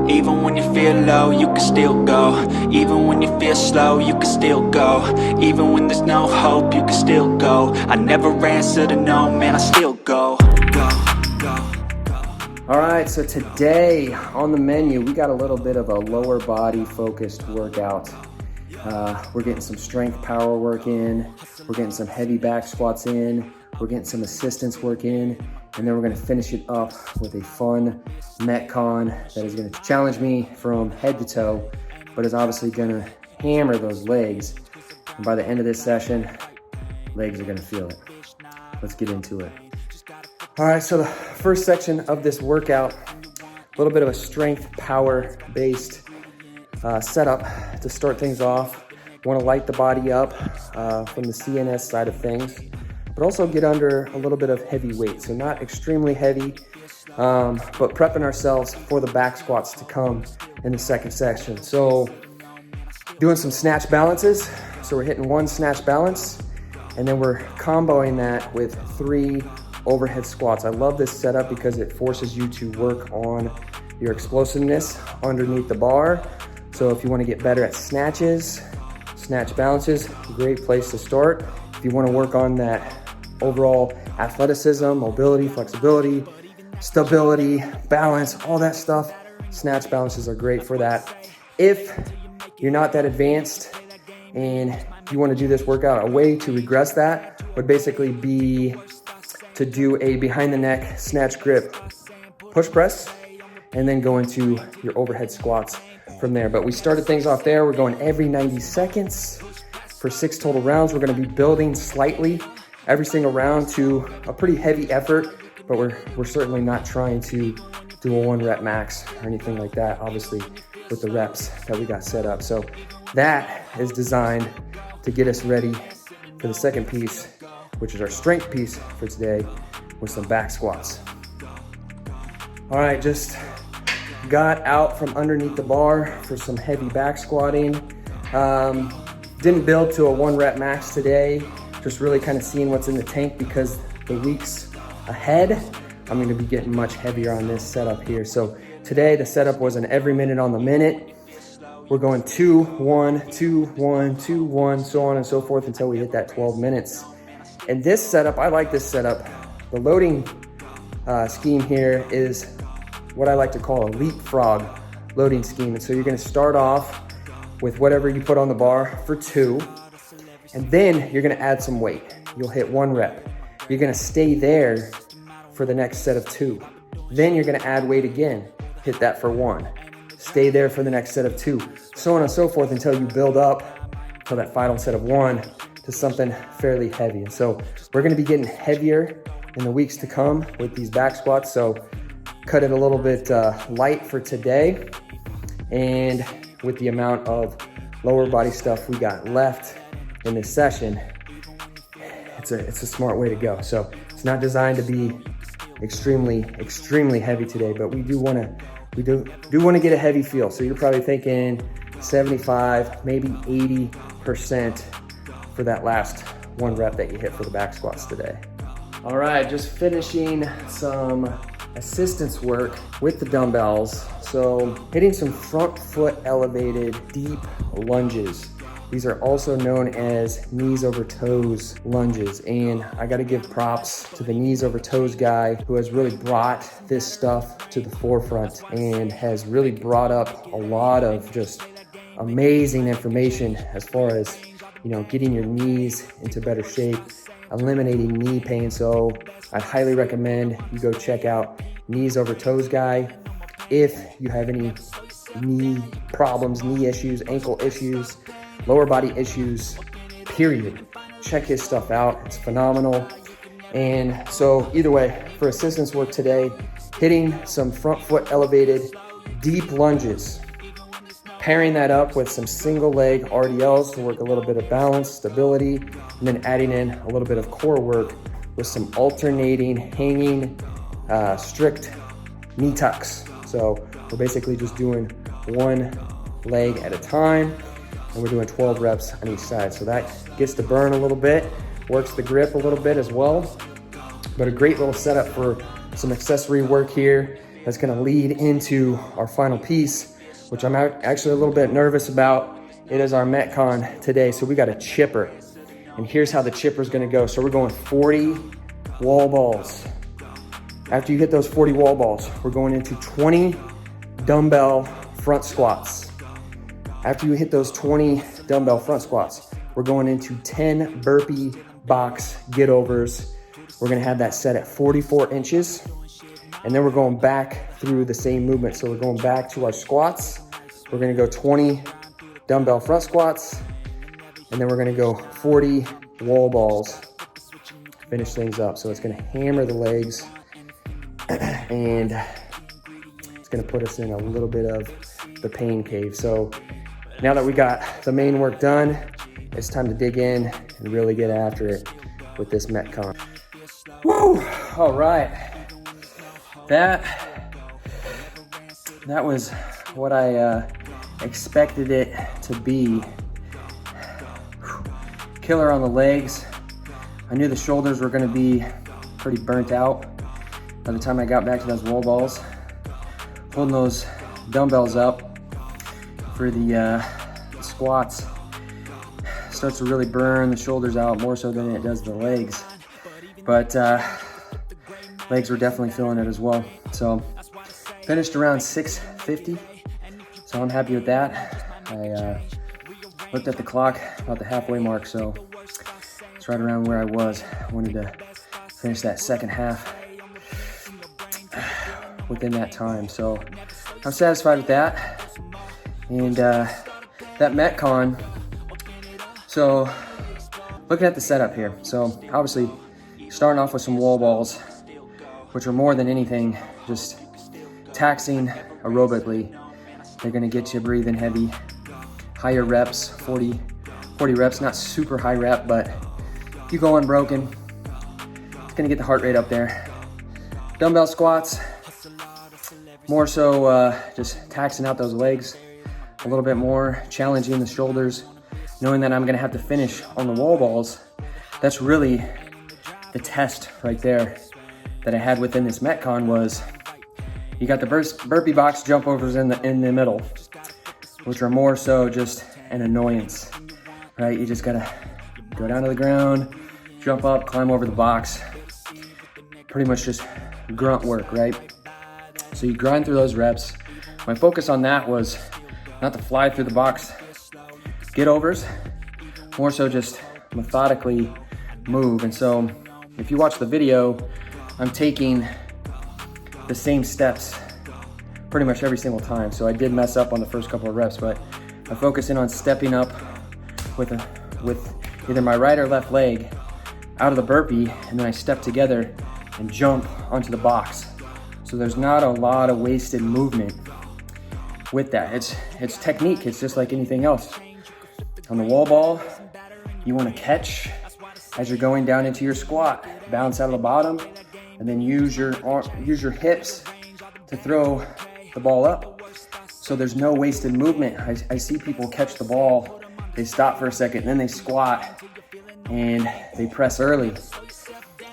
Even when you feel low, you can still go. Even when you feel slow, you can still go. Even when there's no hope, you can still go. I never answer to no, man, I still go. All right, so today on the menu, we got a little bit of a lower body focused workout. We're getting some strength power work in. We're getting some heavy back squats in. We're getting some assistance work in. And then we're gonna finish it up with a fun METCON that is gonna challenge me from head to toe, but is obviously gonna hammer those legs. And by the end of this session, legs are gonna feel it. Let's get into it. All right, so the first section of this workout, a little bit of a strength power based setup to start things off. Want to light the body up from the CNS side of things, but also get under a little bit of heavy weight. So not extremely heavy, but prepping ourselves for the back squats to come in the second section. So doing some snatch balances. So we're hitting one snatch balance, and then we're comboing that with 3 overhead squats. I love this setup because it forces you to work on your explosiveness underneath the bar. So if you want to get better at snatches, snatch balances, great place to start. If you want to work on that overall athleticism, mobility, flexibility, stability, balance, all that stuff, snatch balances are great for that. If you're not that advanced and you want to do this workout, a way to regress that would basically be to do a behind the neck snatch grip push press and then go into your overhead squats from there. But we started things off there. We're going every 90 seconds for 6 total rounds. We're gonna be building slightly every single round to a pretty heavy effort, but we're certainly not trying to do a 1 rep max or anything like that, obviously with the reps that we got set up. So that is designed to get us ready for the second piece, which is our strength piece for today with some back squats. All right, just got out from underneath the bar for some heavy back squatting. Didn't build to a 1 rep max today, just really kind of seeing what's in the tank because the weeks ahead, I'm gonna be getting much heavier on this setup here. So today the setup was an every minute on the minute. We're going 2, 1, 2, 1, 2, 1, so on and so forth until we hit that 12 minutes. And this setup, I like this setup. The loading scheme here is what I like to call a leapfrog loading scheme. And so you're gonna start off with whatever you put on the bar for 2, and then you're gonna add some weight. You'll hit 1 rep. You're gonna stay there for the next set of 2. Then you're gonna add weight again, hit that for 1. Stay there for the next set of 2, so on and so forth until you build up to that final set of 1 to something fairly heavy. And so we're gonna be getting heavier in the weeks to come with these back squats. So cut it a little bit light for today. And with the amount of lower body stuff we got left in this session, it's a smart way to go. So it's not designed to be extremely heavy today, but we do want to get a heavy feel. So you're probably thinking 75, maybe 80% for that last 1 rep that you hit for the back squats today. All right, just finishing some assistance work with the dumbbells. So hitting some front foot elevated deep lunges. These are also known as knees over toes lunges. And I gotta give props to the knees over toes guy who has really brought this stuff to the forefront and has really brought up a lot of just amazing information as far as, you know, getting your knees into better shape, eliminating knee pain. So I highly recommend you go check out Knees Over Toes guy. If you have any knee problems, knee issues, ankle issues, lower body issues, period, check his stuff out. It's phenomenal. And so either way, for assistance work today, hitting some front foot elevated deep lunges, pairing that up with some single leg RDLs to work a little bit of balance, stability, and then adding in a little bit of core work with some alternating, hanging, strict knee tucks. So we're basically just doing 1 leg at a time, and we're doing 12 reps on each side. So that gets to burn a little bit, works the grip a little bit as well. But a great little setup for some accessory work here That's gonna lead into our final piece, which I'm actually a little bit nervous about. It is our METCON today. So we got a chipper. And here's how the chipper is gonna go. So we're going 40 wall balls. After you hit those 40 wall balls, we're going into 20 dumbbell front squats. After you hit those 20 dumbbell front squats, we're going into 10 burpee box get overs. We're gonna have that set at 44 inches. And then we're going back through the same movement. So we're going back to our squats. We're gonna go 20 dumbbell front squats. And then we're gonna go 40 wall balls to finish things up. So it's gonna hammer the legs and it's gonna put us in a little bit of the pain cave. So now that we got the main work done, it's time to dig in and really get after it with this METCON. Woo! All right. That was what I expected it to be. Killer on the legs. I knew the shoulders were gonna be pretty burnt out by the time I got back to those wall balls. Holding those dumbbells up for the squats starts to really burn the shoulders out more so than it does the legs. But legs were definitely feeling it as well. So finished around 650. So I'm happy with that. I looked at the clock about the halfway mark, so it's right around where I was. I wanted to finish that second half within that time. So I'm satisfied with that. And that METCON, so looking at the setup here. So obviously starting off with some wall balls, which are more than anything just taxing aerobically. They're gonna get you breathing heavy, higher reps, 40 reps, not super high rep, but if you go unbroken, it's gonna get the heart rate up there. Dumbbell squats, more so just taxing out those legs a little bit more, challenging the shoulders, knowing that I'm gonna have to finish on the wall balls. That's really the test right there that I had within this METCON was you got the burpee box jump overs in the middle, which are more so just an annoyance, right? You just gotta go down to the ground, jump up, climb over the box. Pretty much just grunt work, right? So you grind through those reps. My focus on that was not to fly through the box get overs, more so just methodically move. And so if you watch the video, I'm taking the same steps pretty much every single time. So I did mess up on the first couple of reps, but I focus in on stepping up with either my right or left leg out of the burpee, and then I step together and jump onto the box. So there's not a lot of wasted movement with that. It's technique, it's just like anything else. On the wall ball, you wanna catch as you're going down into your squat, bounce out of the bottom, and then use your hips to throw the ball up. So there's no wasted movement. I see people catch the ball, they stop for a second, then they squat, and they press early.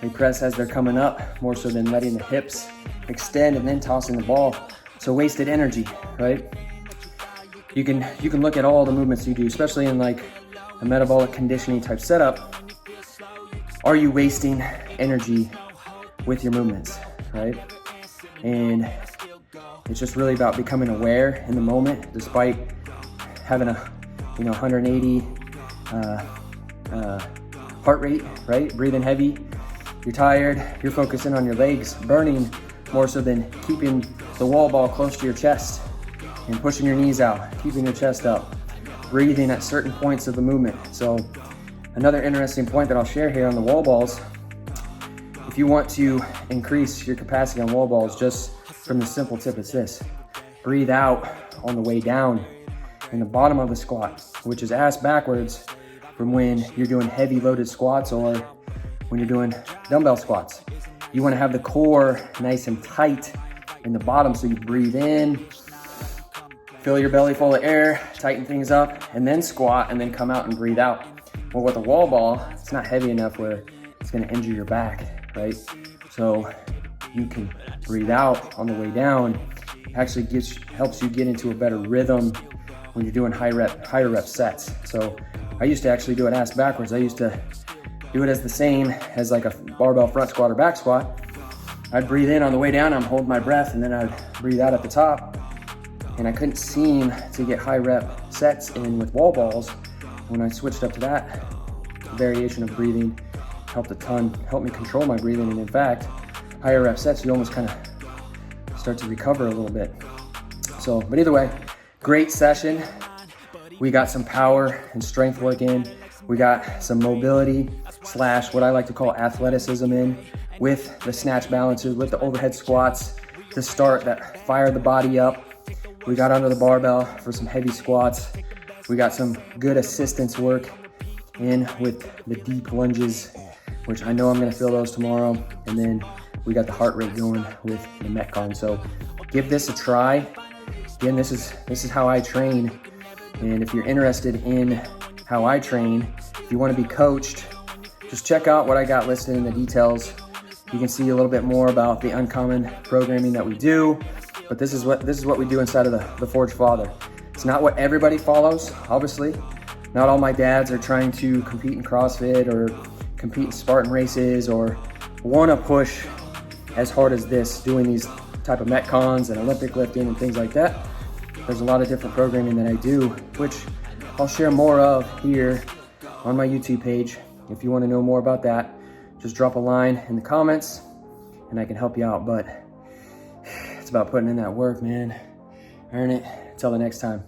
They press as they're coming up, more so than letting the hips extend and then tossing the ball. So wasted energy, right? You can look at all the movements you do, especially in like a metabolic conditioning type setup. Are you wasting energy with your movements, right? And it's just really about becoming aware in the moment, despite having a 180 heart rate, right? Breathing heavy, you're tired, you're focusing on your legs burning more so than keeping the wall ball close to your chest and pushing your knees out, keeping your chest up, breathing at certain points of the movement. So another interesting point that I'll share here on the wall balls, if you want to increase your capacity on wall balls, just from the simple tip, it's this: breathe out on the way down in the bottom of the squat, which is ass backwards from when you're doing heavy loaded squats or when you're doing dumbbell squats. You want to have the core nice and tight in the bottom, so you breathe in, fill your belly full of air, tighten things up, and then squat, and then come out and breathe out. Well, with a wall ball, it's not heavy enough where it's going to injure your back, right? So you can breathe out on the way down, actually helps you get into a better rhythm when you're doing higher rep sets. So I used to actually do it ass backwards. I used to do it as the same as like a barbell front squat or back squat. I'd breathe in on the way down, I'm holding my breath, and then I'd breathe out at the top. And I couldn't seem to get high rep sets in with wall balls. When I switched up to that variation of breathing, helped a ton, helped me control my breathing. And in fact, higher rep sets, you almost kind of start to recover a little bit. So, but either way, great session. We got some power and strength work in. We got some mobility / what I like to call athleticism in with the snatch balances, with the overhead squats to start that fire the body up. We got under the barbell for some heavy squats. We got some good assistance work in with the deep lunges, which I know I'm gonna feel those tomorrow. And then we got the heart rate going with the METCON. So give this a try. Again, this is how I train. And if you're interested in how I train, if you want to be coached, just check out what I got listed in the details. You can see a little bit more about the uncommon programming that we do, but this is what we do inside of the Forge Father. It's not what everybody follows, obviously. Not all my dads are trying to compete in CrossFit or compete in Spartan races or want to push as hard as this, doing these type of METCONs and Olympic lifting and things like that. There's a lot of different programming that I do, which I'll share more of here on my YouTube page. If you want to know more about that, just drop a line in the comments and I can help you out. But it's about putting in that work, man. Earn it. Until the next time.